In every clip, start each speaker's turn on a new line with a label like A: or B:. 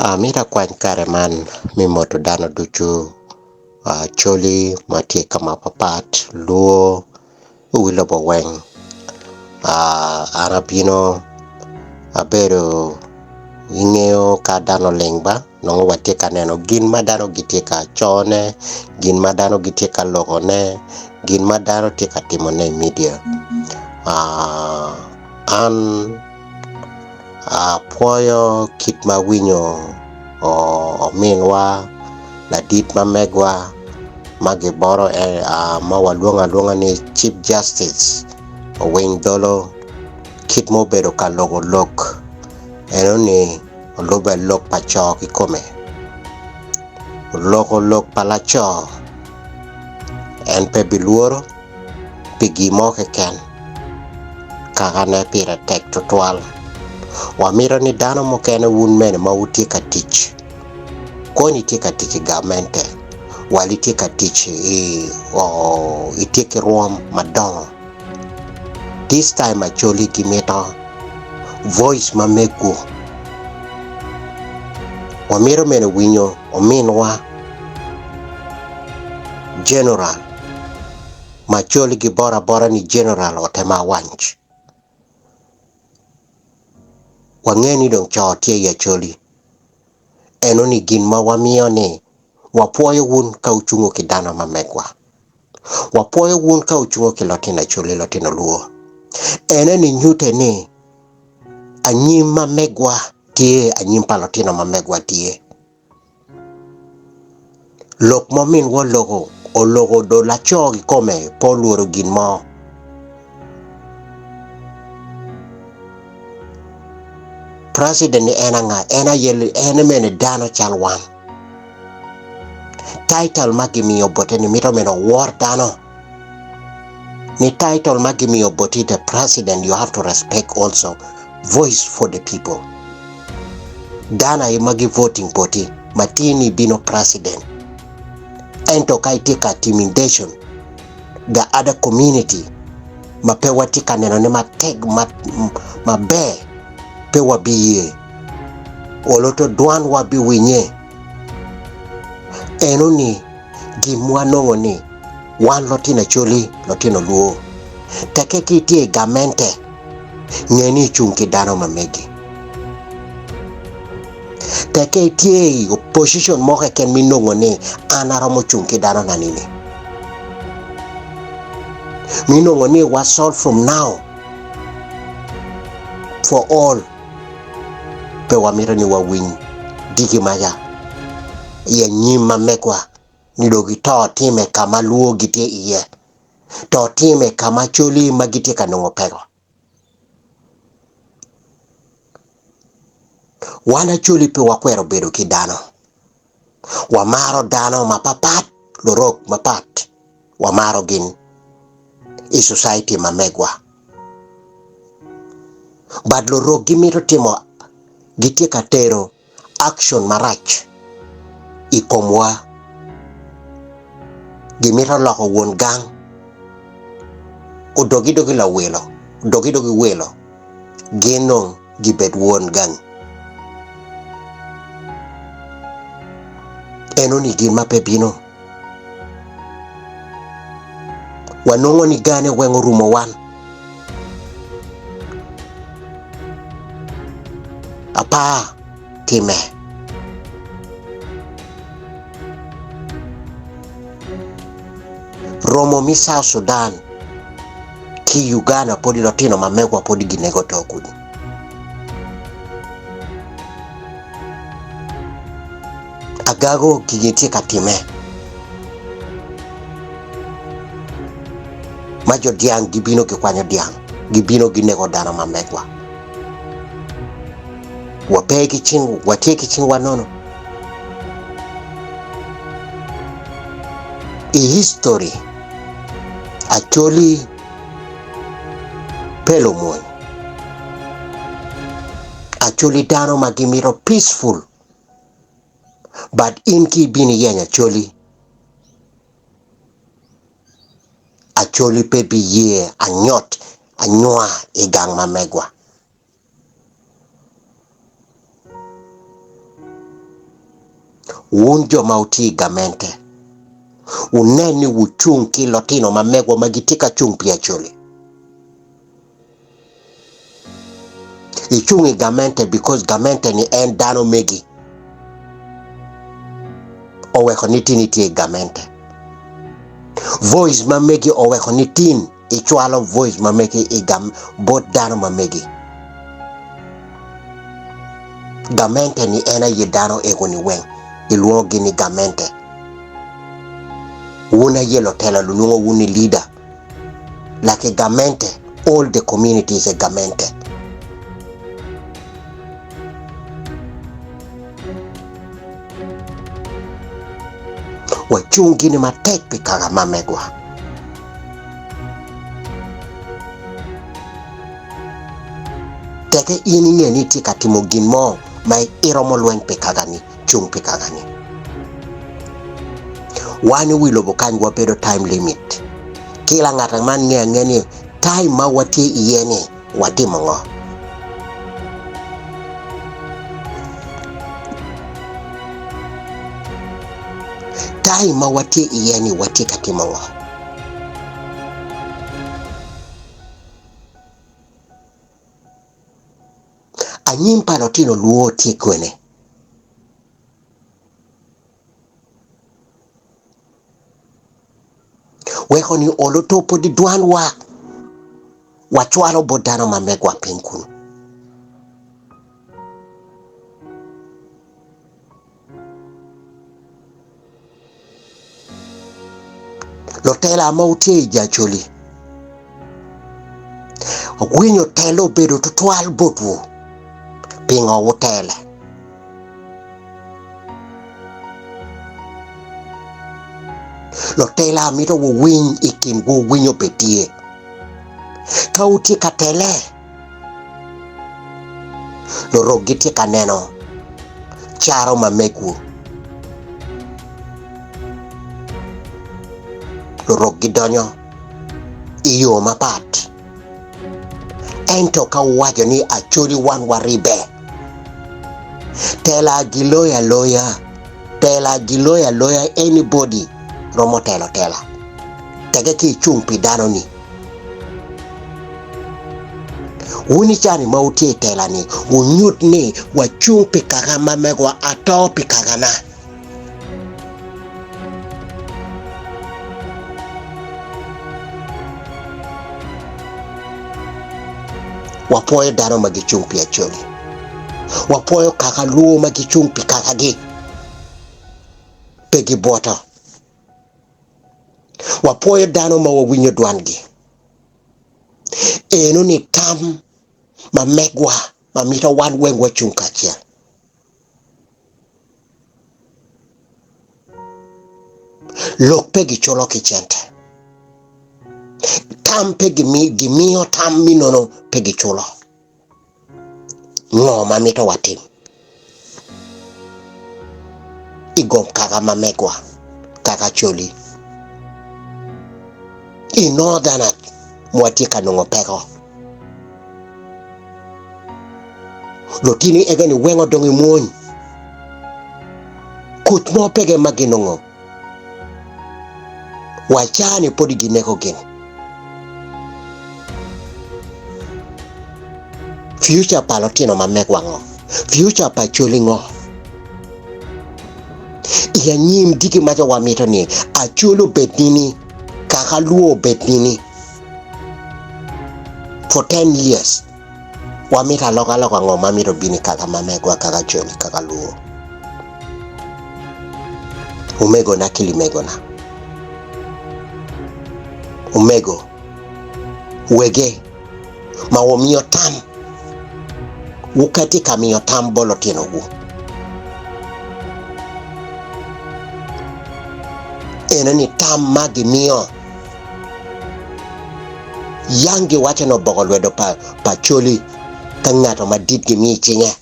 A: Mira kwany kare man mimoto dano duchu choli matie kama papat luo wilo boweng anabino abedo ing'eyo ka dano lingba nongo watie ka neno gin ma dano gitie ka chone, gin ma dano gitie ka logone, gin ma dano tie ka timone media. An puoyo kit ma winyo o minwa ladit ma megwa magiboro ma waluonga ni Chief Justice Owiny Dollo kit mobedo ka logo lok eno ni olobe lok pacho kikome logo lok palacho en pe biluoro pigimo keken kagane pira tek tutwal wamiro ni dano mokene wun mene ma utie ka tich koni tie ka tich gamente wali tie ka tich itie ki ruom madongo this time Acholi gimito voice ma meko wamiro mene winyo ominwa general Acholi gi bora ni general otema wanch wang'eni dong cho tie ya Acholi eno ni gin ma wamiyo ni wapuoyo wun ka uchungo ki dano ma megwa wapuoyo wun ka uchungo ki lotina Acholi lotino luo ene ni nyute ni anyim ma megwa tie anyim palotino ma megwa tie lok momin wo ologo do lacho gi kome po luoro gin mo president ni ena mene dano chalwan title magimiyo bote ni mito meno war dano ni title magimiyo bote the president you have to respect also voice for the people dana magi voting bote matini bino president ento kaitika intimidation the other community mapewa tika neno ni Matek mabe pewa biye oloto dwan wabi winye eno ni gimwa nongo ni wan lotina Acholi lotino luo teke kitie gamente ngeni chunki dano mamegi teke itie opposition moke ken minongo ni anaromo chunki dano nanini minongo ni was solved from now for all pe wamiro ni wawiny digi maya ye nyima mekwa nidogi to time kama luo gitie iye to time kama Acholi magitie kanongo pego wana Acholi pe wakwero bedo ki dano wamaro dano mapapat lorok mapat wamaro gin i society ma megwa bad lorok gimiro timo gitie katero action marach ikomwa gimiro loko wuon gang dogi la welo dogi welo gino gibed wuon gang eno ni gin mape bino wanongo ni gane wengo rumo wan apa time romo mi South Sudan ki Uganda podi lotino mamegwa podi ginego tokudi agago gigitie katime majo diang gibino kikwanyo diang gibino ginego dano mamegwa wapeki chingu watieki chingu wanono history Acholi pelo moy Acholi dano magimiro peaceful but inki bini yenya Acholi pepi ye anyot anywa igang mamegwa un jomauti gamente uneni uchung kilotino mamegwa magitika chung pia Acholi. Ichungi gamente because gamente ni en dano megi oweko nitini tie gamente. Voice mamegi oweko nitin ichwalo voice mamegi igam bot dano mamegi. Gamente ni ena yedano ego ni weng iluogi ni gamente. Wuna yelo tela lunungo wuni leader. Like gamente, all the community is a gamente. Wachungi ni Matek pikaga mamegwa. Teke ini nye niti katimo ginmo mai iromo lwen pikaga ni chung pikaga ni. Wani wilo bukanywa pedo time limit. Kila ngata man ngeni time ma wati iyeni wati mongo. Time ma wati iyeni wati kati mongo. Anyim palotino luo tie kwene. Weko ni olotopo di duan wachwalo bodano mamegwa pinkunu. Lotela mauti Acholi. Winyo telo bedo tutwal botu. Pingo wotele. Lotela mito wo win ikin wo winyo petie. Kauti katele. Lorogiti kaneno. Charo mamegu. Lorogidonyo. Iyo mapat. Ento ka wajo ni Acholi wan waribe. Tela giloya loya. Tela giloya loya anybody. Romo tela. Tege ki chung pidano ni. Wuni chani mauti tela ni. Unyut ni wachung pikaga mamegwa ato pikaga na. Wapoyo dano magichung pi Acholi. Wapoyo kakaluo magichung pi kakagi. Pegi bota. Wapoyo dano mawawinyo duangi. Eno ni tam mamegwa mamita wan wengwa chung kachia. Lok pegi cholo kichente. Tam pegi gimiyo tam minono pegi cholo. Ngom mamita watim. Igom kaga mamegwa. Kaga Acholi. Inodanat mwatika nungo peko. Lotini egani wengo dongi muony. Kut mo pege maginongo. Wachani podi gineko gin. Future palotino mamegwa ngo. Future pa Acholi ngo. Iya nyim diki maja wamito ni. Acholi betnini. Kakaluo betnini. For 10 years. Wamita loka ngo mamito bini kaka mamegwa kaka Acholi kakaluo. Umego na kilimego na. Umego. Wege. Mawomiyo tam. Ukati kamiyo tam bolo tinogu. Eno ni tam magi miyo. Yangi wache no bogolwedo pa Acholi. Kangato madid gimi chinge.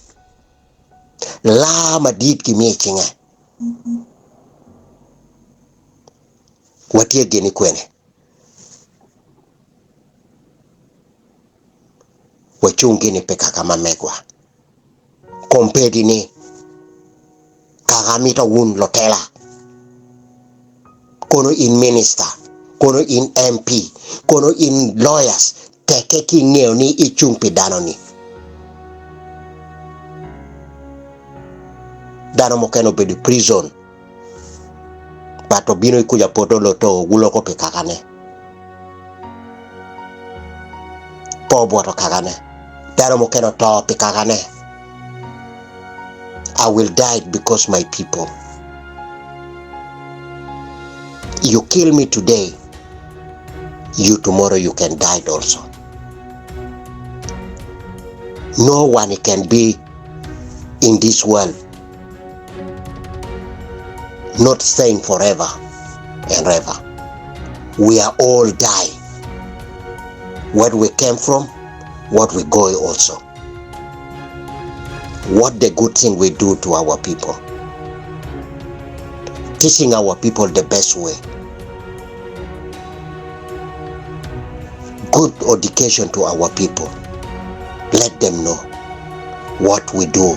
A: La madid gimi chinge. Watie geni kwene. Wachungi ni peka kama megwa. Kompedi ni Mahamita wun lotela. Kono in minister, kono in MP, kono in lawyers, teke ki ngeo ni ichumpi dano ni. Dano mokeno be di prison. Bato bino ikuja poto loto guloko pe kakane. Pobo to kakane. Dano mokeno to pe kakane. I will die because my people. You kill me today, you tomorrow you can die also. No one can be in this world not staying forever and ever. We are all die. Where we came from, what we go also. What the good thing we do to our people. Teaching our people the best way. Good education to our people. Let them know what we do,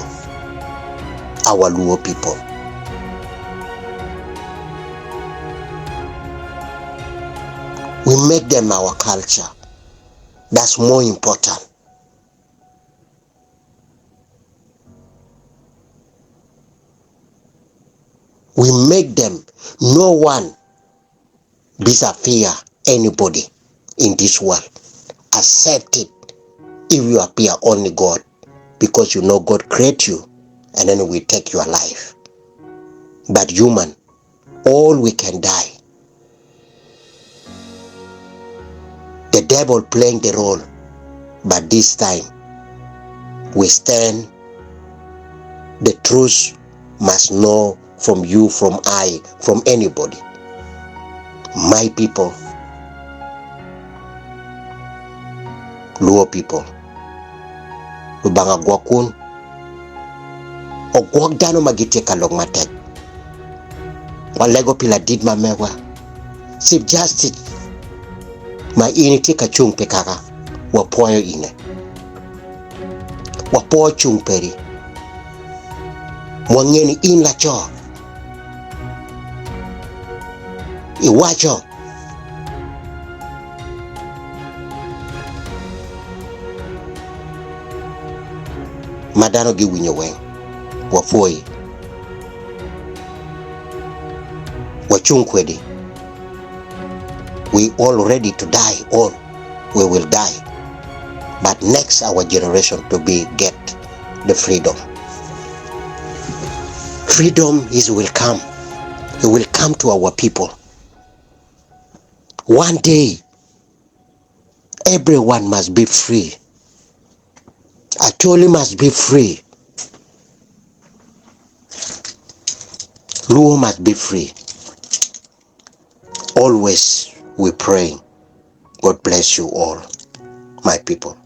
A: our Luo people. We make them our culture. That's more important. We make them, no one disappear anybody in this world. Accept it if you appear only God, because you know God create you and then we take your life. But human, all we can die. The devil playing the role, but this time we stand. The truth must know from you, from I, from anybody. My people, Luo people, Lubanga Gwakun, o Gwagdano magite kalong Matek. Walego pila did mamewa. Chief Justice, ma initi kachung pekaka, wapoyo ine. Wapo chung peri. Mwangeni in la cho. Iwacho. Madano gi winyo weng. Wafoi. Wachung kwedi. We all ready to die. All. We will die. But next our generation to be get the freedom. Freedom will come. It will come to our people. One day, everyone must be free. Acholi must be free. Luo must be free. Always we pray. God bless you all, my people.